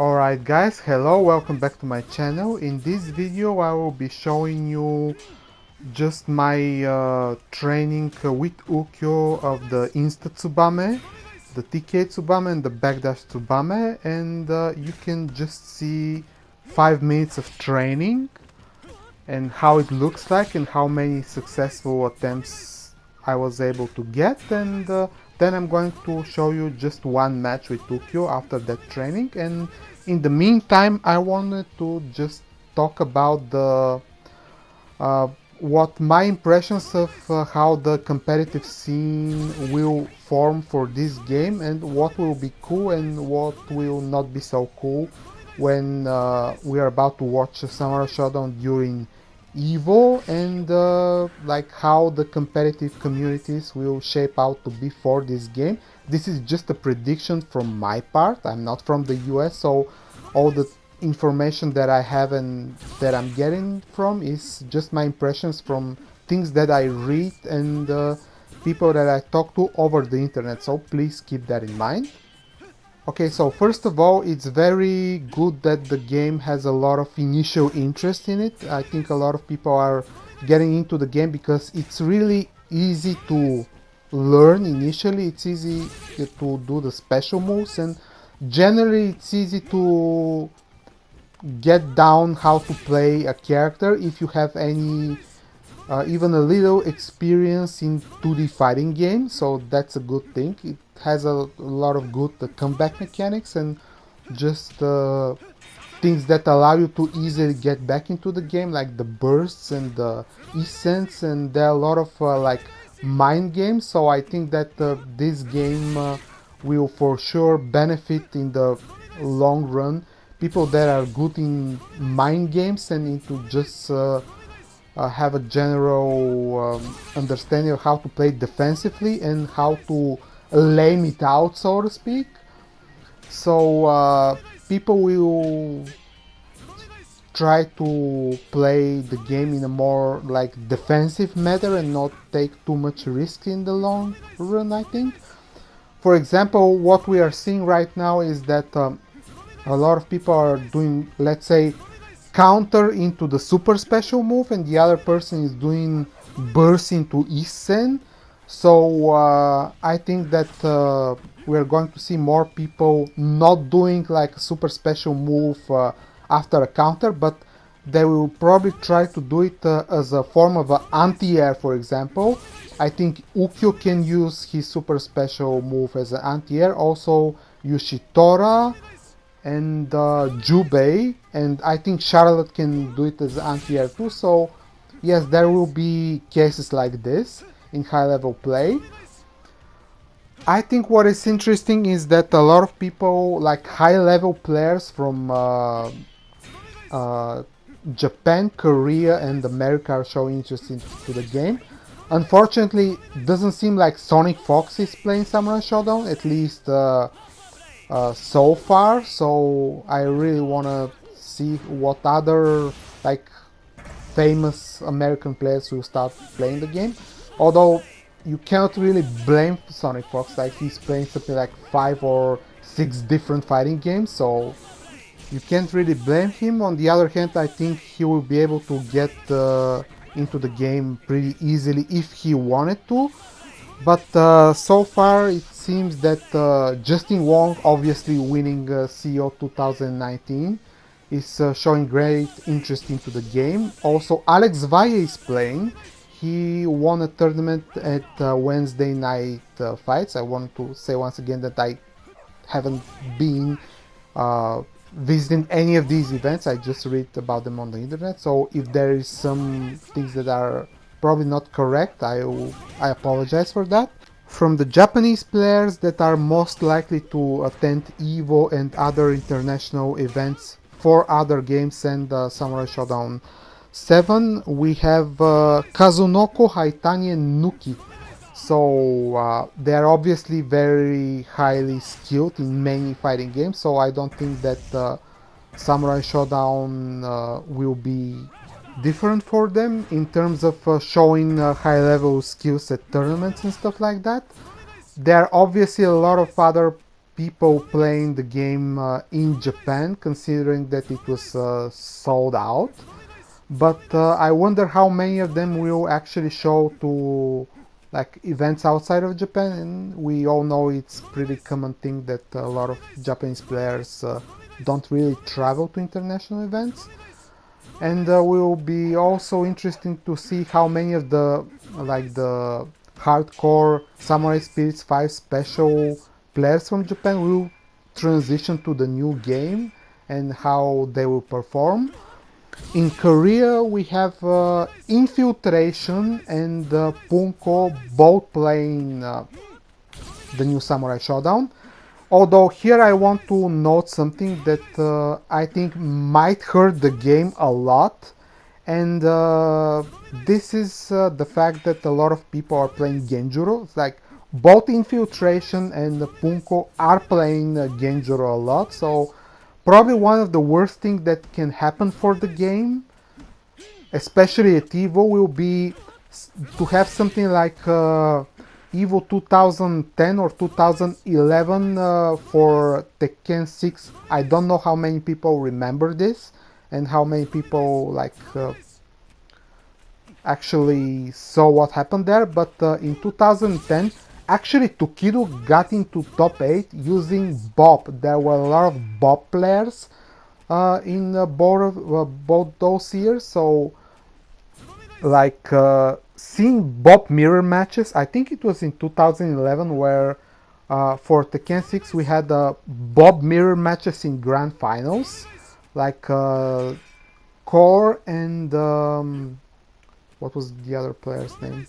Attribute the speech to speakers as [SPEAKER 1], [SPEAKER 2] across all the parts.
[SPEAKER 1] Alright guys, hello, welcome back to my channel. In this video I will be showing you just my training with Ukyo of the Insta Tsubame, the TK Tsubame and the Backdash Tsubame, and you can just see 5 minutes of training and how it looks like and how many successful attempts I was able to get, and then I'm going to show you just one match with Ukyo after that training. And in the meantime I wanted to just talk about the what my impressions of how the competitive scene will form for this game, and what will be cool and what will not be so cool when we are about to watch Samurai Shodown during Evo, and like how the competitive communities will shape out to be for this game. This is just a prediction from my part. I'm not from the US, so all the information that I have and that I'm getting from is just my impressions from things that I read and people that I talk to over the internet, so please keep that in mind. Okay, so first of all, it's very good that the game has a lot of initial interest in it. I think a lot of people are getting into the game because it's really easy to learn initially. It's easy to do the special moves, and generally it's easy to get down how to play a character if you have any even a little experience in 2D fighting games, so that's a good thing. It has a lot of good comeback mechanics and just things that allow you to easily get back into the game, like the bursts and the essence, and there are a lot of like mind games, so I think that this game will for sure benefit in the long run people that are good in mind games and into just have a general understanding of how to play defensively and how to lame it out, so to speak. So people will try to play the game in a more like defensive manner and not take too much risk in the long run, I think. For example, what we are seeing right now is that a lot of people are doing, let's say, counter into the super special move, and the other person is doing burst into Isen. So I think that we're going to see more people not doing like a super special move after a counter, but they will probably try to do it as a form of an anti-air, for example. I think Ukyo can use his super special move as an anti-air, also Yoshitora and Jubei, and I think Charlotte can do it as anti-air too. So yes, there will be cases like this in high level play. I think what is interesting is that a lot of people, like high level players from Japan, Korea and America, are showing interest into the game. Unfortunately, it doesn't seem like Sonic Fox is playing Samurai Shodown, at least so far, so I really want to see what other like famous American players will start playing the game. Although you cannot really blame Sonic Fox, like he's playing something like 5 or 6 different fighting games, so you can't really blame him. On the other hand, I think he will be able to get into the game pretty easily if he wanted to. But so far it seems that Justin Wong, obviously winning CEO 2019, is showing great interest into the game. Also Alex Valle is playing. He won a tournament at Wednesday Night Fights. I want to say once again that I haven't been visiting any of these events. I just read about them on the internet, so if there is some things that are probably not correct, I apologize for that. From the Japanese players that are most likely to attend Evo and other international events for other games and Samurai Shodown 7, we have Kazunoko, Haitani and Nuki. So they are obviously very highly skilled in many fighting games, so I don't think that Samurai Shodown will be different for them in terms of showing high level skills at tournaments and stuff like that. There are obviously a lot of other people playing the game in Japan, considering that it was sold out. But I wonder how many of them will actually show to like events outside of Japan. And we all know it's pretty common thing that a lot of Japanese players don't really travel to international events. And will be also interesting to see how many of the the hardcore Samurai Spirits 5 special players from Japan will transition to the new game and how they will perform. In Korea we have Infiltration and Punko both playing the new Samurai Shodown. Although here I want to note something that I think might hurt the game a lot, and this is the fact that a lot of people are playing Genjuro. It's like both Infiltration and Punko are playing Genjuro a lot, so probably one of the worst things that can happen for the game, especially at EVO, will be to have something like EVO 2010 or 2011 for Tekken 6. I don't know how many people remember this and how many people actually saw what happened there, but in 2010 actually Tokido got into top 8 using Bob. There were a lot of Bob players in both those years, so seeing Bob mirror matches, I think it was in 2011 where for Tekken 6 we had Bob mirror matches in grand finals, like Core and what was the other player's name?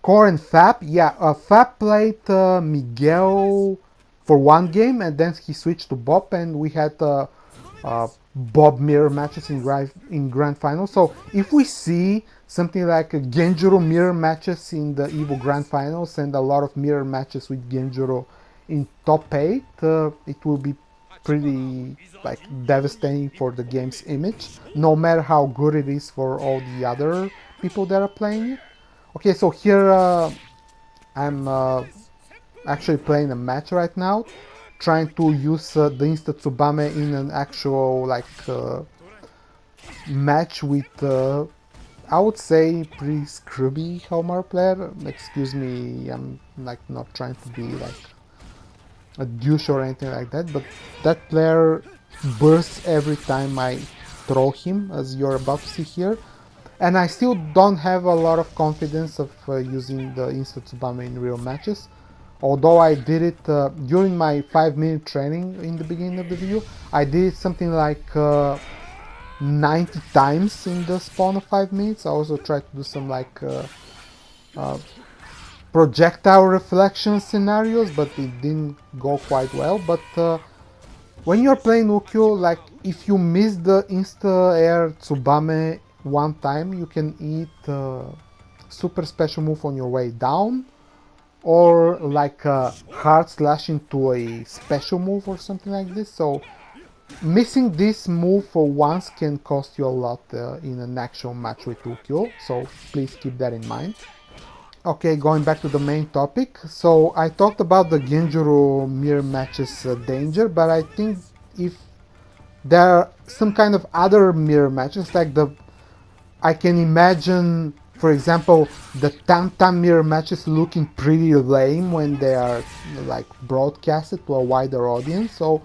[SPEAKER 1] Core and Fab. Yeah, Fab played Miguel for one game and then he switched to Bob, and we had Bob mirror matches in grand finals. So if we see something like a Genjuro mirror matches in the EVO grand finals and a lot of mirror matches with Genjuro in top 8, it will be pretty devastating for the game's image, no matter how good it is for all the other people that are playing it. Okay, so here I'm actually playing a match right now, trying to use the Insta Tsubame in an actual match with I would say pretty scrubby Helmar player. Excuse me, I'm not trying to be a douche or anything like that, but that player bursts every time I throw him, as you're about to see here. And I still don't have a lot of confidence of using the Insta Tsubame in real matches. Although I did it during my 5-minute training in the beginning of the video, I did something like 90 times in the spawn of 5 minutes. I also tried to do some projectile reflection scenarios, but it didn't go quite well. But when you're playing Ukyo, if you miss the Insta Air Tsubame one time, you can eat super special move on your way down, or a hard slash into a special move or something like this. So missing this move for once can cost you a lot in an actual match with Ukyo, so please keep that in mind. Okay, going back to the main topic. So I talked about the Genjuro mirror matches danger, but I think if there are some kind of other mirror matches, I can imagine, for example, the Tam Tam mirror matches looking pretty lame when they are broadcasted to a wider audience. So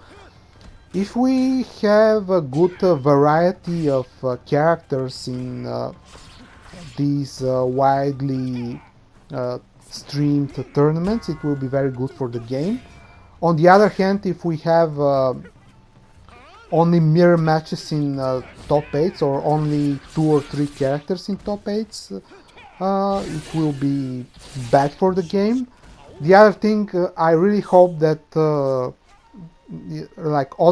[SPEAKER 1] if we have a good variety of characters in these widely streamed tournaments, it will be very good for the game. On the other hand, if we have only mirror matches in top 8s or only 2 or 3 characters in top 8s, it will be bad for the game. The other thing, I really hope that Oda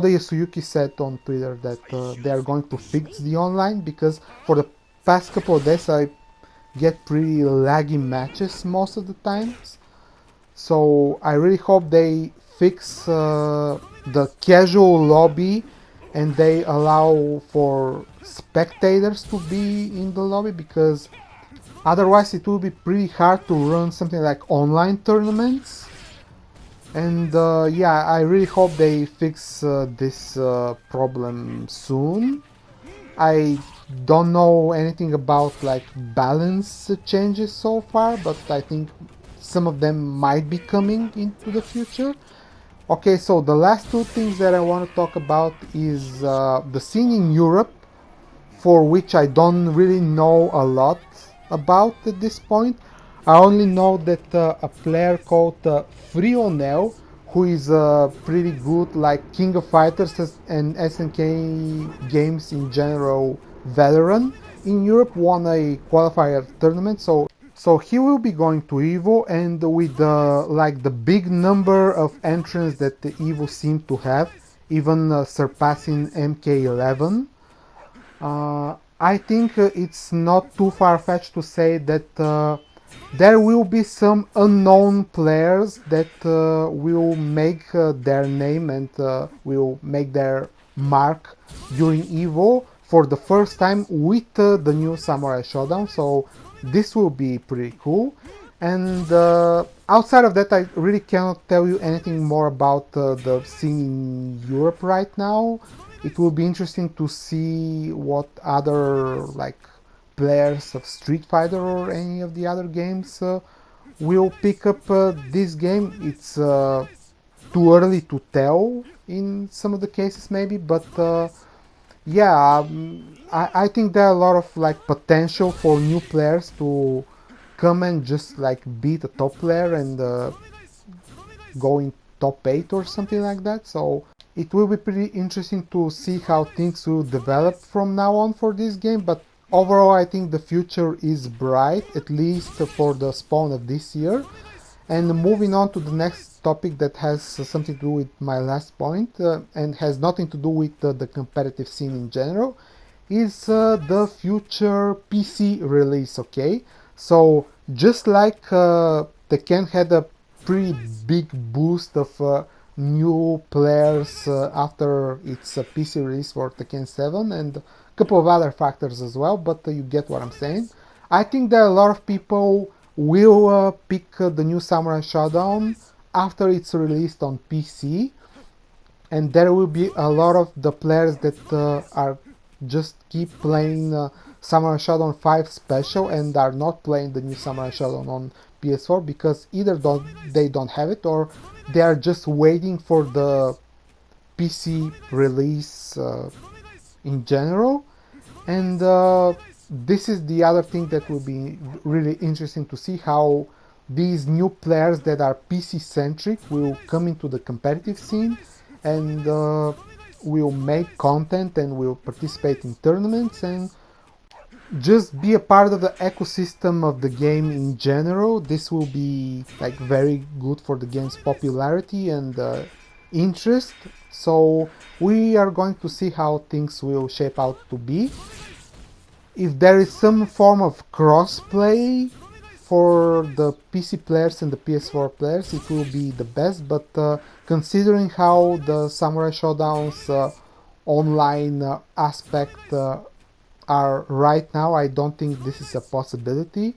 [SPEAKER 1] Yasuyuki said on Twitter that they are going to fix the online, because for the past couple of days I get pretty laggy matches most of the times. So I really hope they fix the casual lobby and they allow for spectators to be in the lobby, because otherwise it will be pretty hard to run something like online tournaments And yeah, I really hope they fix this problem soon. I don't know anything about like balance changes so far, but I think some of them might be coming into the future. Okay, so the last two things that I want to talk about is the scene in Europe, for which I don't really know a lot about at this point. I only know that a player called Frionel, who is pretty good, like King of Fighters and SNK games in general veteran in Europe, won a qualifier tournament. So he will be going to Evo, and with like the big number of entrants that the Evo seem to have, even surpassing MK11. I think it's not too far-fetched to say that there will be some unknown players that will make their name and will make their mark during Evo for the first time with the new Samurai Shodown. So this will be pretty cool. And outside of that, I really cannot tell you anything more about the scene in Europe right now. It will be interesting to see what other like players of Street Fighter or any of the other games will pick up this game. It's too early to tell in some of the cases maybe, but yeah, I think there are a lot of like potential for new players to come and just like beat a top player and go in top 8 or something like that. So it will be pretty interesting to see how things will develop from now on for this game, but overall I think the future is bright, at least for the spawn of this year. And moving on to the next topic that has something to do with my last point and has nothing to do with the competitive scene in general, is the future PC release, okay? So just like Tekken had a pretty big boost of new players after its PC release for Tekken 7 and a couple of other factors as well, but you get what I'm saying. I think that a lot of people will pick the new Samurai Shodown after it's released on PC, and there will be a lot of the players that are just keep playing Samurai Shodown 5 Special and are not playing the new Samurai Shodown on PS4 because either they don't have it or they are just waiting for the PC release in general. And this is the other thing that will be really interesting to see, how these new players that are PC centric will come into the competitive scene and will make content and will participate in tournaments and just be a part of the ecosystem of the game in general. This will be like very good for the game's popularity and interest. So we are going to see how things will shape out to be. If there is some form of crossplay for the PC players and the PS4 players, it will be the best, but considering how the Samurai Shodown's online aspect are right now, I don't think this is a possibility.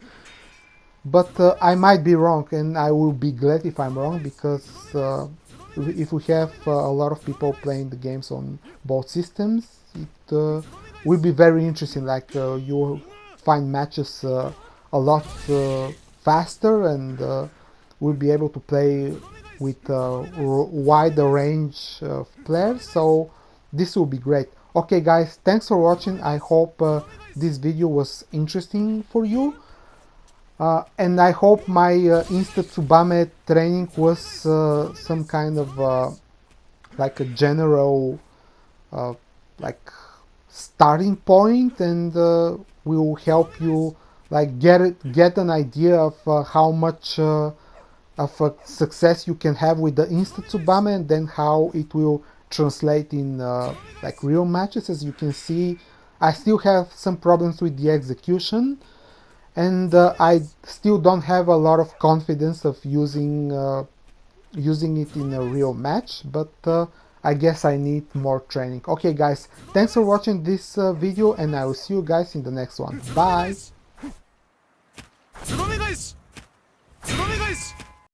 [SPEAKER 1] But I might be wrong, and I will be glad if I'm wrong, because if we have a lot of people playing the games on both systems, it will be very interesting. Like you'll find matches a lot faster, and we'll be able to play with a wider range of players. So this will be great. Okay guys, thanks for watching. I hope this video was interesting for you. And I hope my Insta Tsubame training was some kind of like a general like starting point, and will help you like get an idea of how much of a success you can have with the Insta Tsubame, and then how it will translate in like real matches. As you can see, I still have some problems with the execution, and I still don't have a lot of confidence of using it in a real match, but I guess I need more training. Okay guys, thanks for watching this video, and I will see you guys in the next one. Bye!